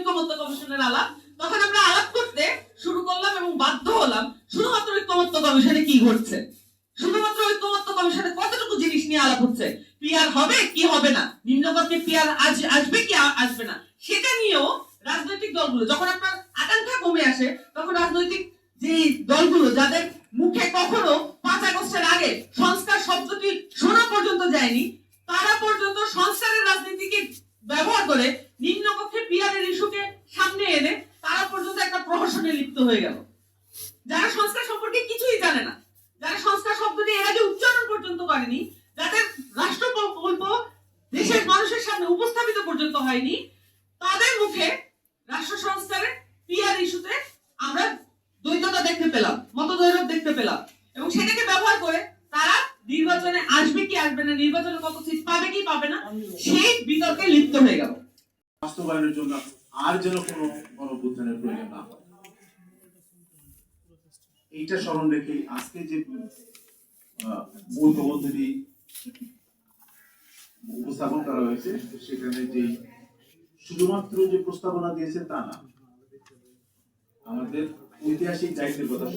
ঐক্যমত্য কমিশনের আলাপ, তখন আমরা আলাপ করতে শুরু করলাম এবং বাধ্য হলাম শুধুমাত্র ঐক্যমত্য কমিশনে কি ঘটছে, শুধুমাত্র ঐক্যমত্য কমিশনে কতটুকু জিনিস নিয়ে আলাপ হচ্ছে, পিআর হবে কি হবে না, নিম্নকক্ষে পিআর আসবে কি আসবে না, সেটা নিয়েও রাজনৈতিক দলগুলো, যখন আপনার আকাঙ্ক্ষা কমে আসে তখন রাজনৈতিক যে দলগুলো যাদের মুখে কখনো 5 আগস্টের আগে সংস্কার শব্দটি শোনা পর্যন্ত যায়নি, তারা পর্যন্ত সংস্কারের রাজনীতিকে ব্যবহার করে নিম্নকক্ষে পিআর এর ইস্যুকে সামনে এনে তারা পর্যন্ত একটা প্রহসনে লিপ্ত হয়ে গেল। যারা সংস্কার সম্পর্কে কিছুই জানে না, যারা সংস্কার শব্দটি এর আগে উচ্চারণ পর্যন্ত করেনি, যাদের রাষ্ট্র প্রকল্প দেশের মানুষের সামনে উপস্থাপিত পর্যন্ত হয়নি, তাদের মুখে রাষ্ট্র সংস্কারের পিআর ইস্যুতে আমরা দ্বৈততা দেখতে পেলাম, মতদ্বৈরথ দেখতে পেলাম, এবং সেটাকে ব্যবহার করে তারা নির্বাচনে আসবে কি আসবে না, নির্বাচনে কত সিট পাবে কি পাবে না, সেই বিতর্কে লিপ্ত হয়ে গেল। বাস্তবায়নের জন্য আর যেন কোনো গণঅভ্যুত্থানের প্রয়োজন না হয়, এইটা স্মরণ রেখে আজকে যে মূল প্রবন্ধটি উপস্থাপন করা হয়েছে, সেখানে যে শুধুমাত্র যে প্রস্তাবনা দিয়েছে তা না, আমাদের ঐতিহাসিক দায়িত্বের কথা